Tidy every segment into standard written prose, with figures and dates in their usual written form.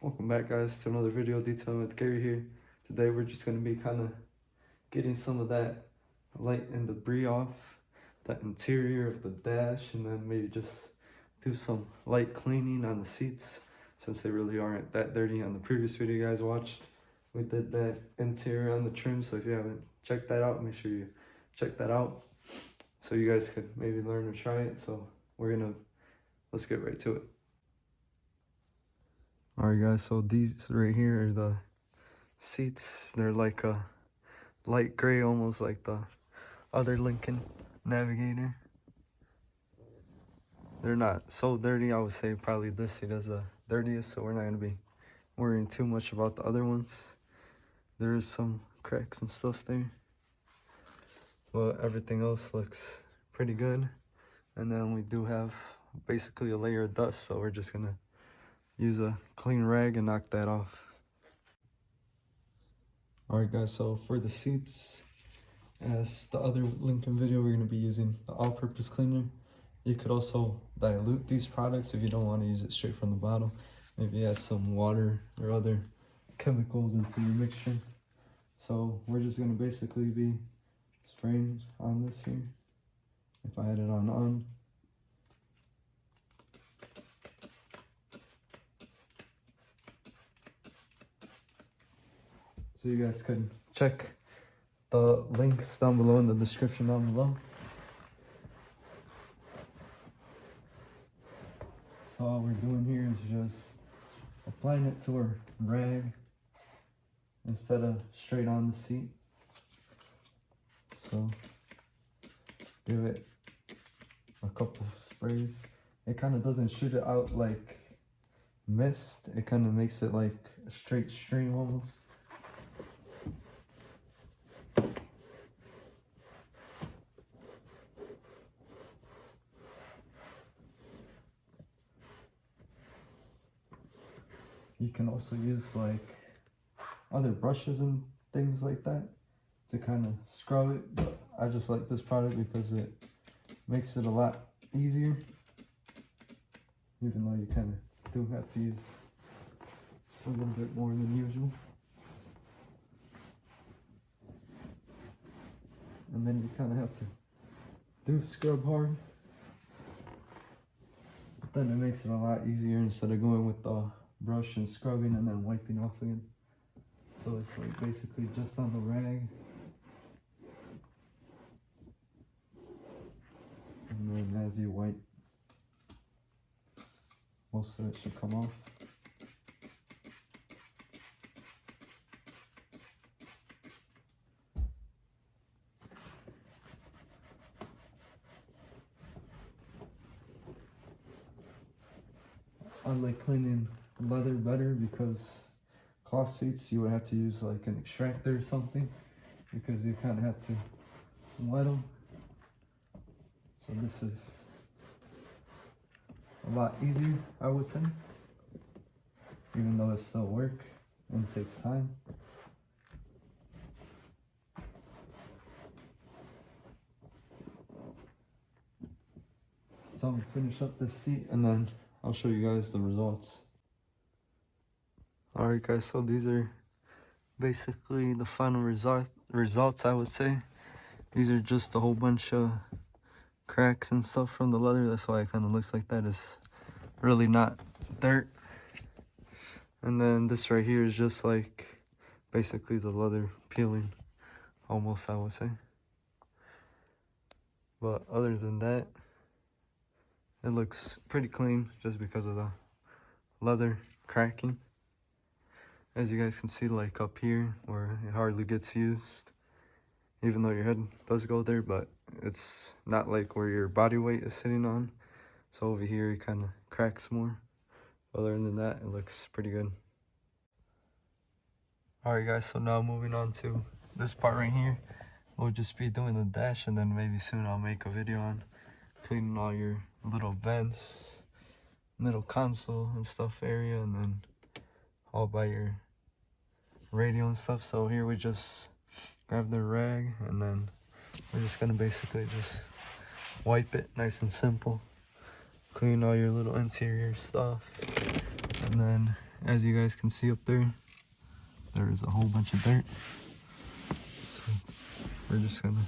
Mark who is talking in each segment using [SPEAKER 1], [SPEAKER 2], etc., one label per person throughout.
[SPEAKER 1] Welcome back, guys, to another video detailing with Gary here. Today we're just going to be kind of getting some of that light and debris off the interior of the dash, and then maybe just do some light cleaning on the seats since they really aren't that dirty. On the previous video you guys watched, we did that interior on the trim, so if you haven't checked that out, make sure you check that out so you guys could maybe learn to try it. So let's get right to it. Alright guys, so these right here are the seats. They're like a light gray, almost like the other Lincoln Navigator. They're not so dirty. I would say probably this seat is the dirtiest, so we're not going to be worrying too much about the other ones. There is some cracks and stuff there, but everything else looks pretty good. And then we do have basically a layer of dust, so we're just going to use a clean rag and knock that off. Alright guys, so for the seats, as the other Lincoln video, we're going to be using the all-purpose cleaner. You could also dilute these products if you don't want to use it straight from the bottle. Maybe add some water or other chemicals into your mixture. So we're just going to basically be spraying on this here. If I had it on. So you guys can check the links down below in the description down below. So all we're doing here is just applying it to our rag instead of straight on the seat. So give it a couple of sprays. It kind of doesn't shoot it out like mist. It kind of makes it like a straight stream almost. You can also use like other brushes and things like that to kind of scrub it, but I just like this product because it makes it a lot easier, even though you kind of do have to use a little bit more than usual. And then you kind of have to do scrub hard, but then it makes it a lot easier instead of going with the brush and scrubbing and then wiping off again. So it's like basically just on the rag, and then as you wipe, most of it should come off. I like cleaning leather better because cloth seats you would have to use like an extractor or something, because you kind of have to wet them. So this is a lot easier, I would say, even though it's still work and takes time. So I'm gonna finish up this seat and then I'll show you guys the results. Alright guys, so these are basically the final results, I would say. These are just a whole bunch of cracks and stuff from the leather. That's why it kind of looks like that. It's really not dirt. And then this right here is just like basically the leather peeling, almost, I would say. But other than that, it looks pretty clean just because of the leather cracking. As you guys can see, like up here where it hardly gets used, even though your head does go there, but it's not like where your body weight is sitting on. So over here it kind of cracks more. Other than that, it looks pretty good. Alright guys, so now moving on to this part right here. We'll just be doing the dash, and then maybe soon I'll make a video on cleaning all your little vents, middle console and stuff area, and then all by your radio and stuff. So here we just grab the rag, and then we're just gonna basically just wipe it, nice and simple. Clean all your little interior stuff, and then as you guys can see up there, there is a whole bunch of dirt. So we're just gonna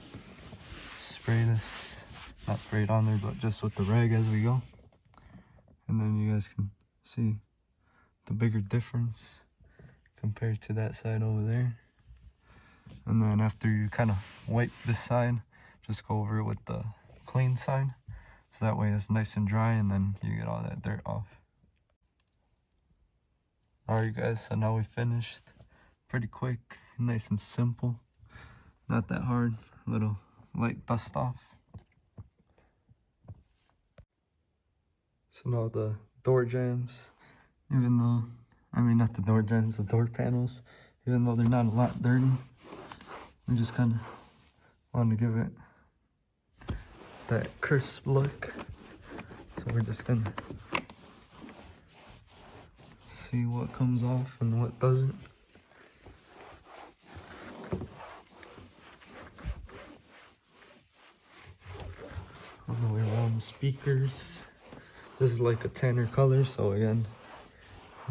[SPEAKER 1] spray this, not spray it on there, but just with the rag as we go. And then you guys can see the bigger difference compared to that side over there. And then after you kind of wipe this side, just go over it with the clean side, so that way it's nice and dry, and then you get all that dirt off. Alright guys, so now we finished. Pretty quick, nice and simple, not that hard, a little light dust off. So now the door jambs, even though, I mean not the door jambs, the door panels, even though they're not a lot dirty, we just kind of want to give it that crisp look. So we're just gonna see what comes off and what doesn't. On the way around, speakers. This is like a tanner color, so again,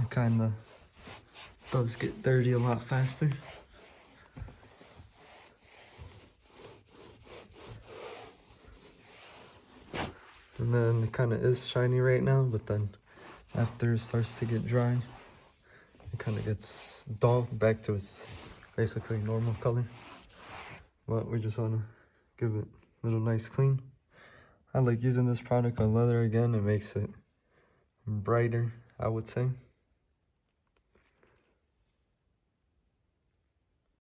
[SPEAKER 1] it kind of does get dirty a lot faster. And then it kind of is shiny right now, but then after it starts to get dry, it kind of gets dull back to its basically normal color. But we just want to give it a little nice clean. I like using this product on leather again. It makes it brighter, I would say.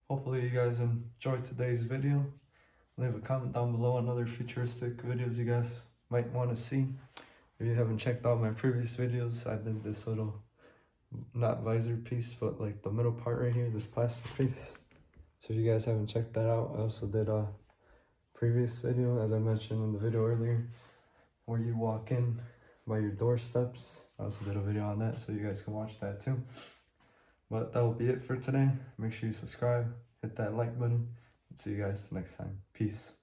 [SPEAKER 1] Hopefully you guys enjoyed today's video. Leave a comment down below on other futuristic videos you guys might want to see. If you haven't checked out my previous videos, I did this little, not visor piece, but like the middle part right here, this plastic piece. So if you guys haven't checked that out, I also did a previous video, as I mentioned in the video earlier, where you walk in by your doorsteps. I also did a video on that, so you guys can watch that too. But that will be it for today. Make sure you subscribe, hit that like button. See you guys next time. Peace.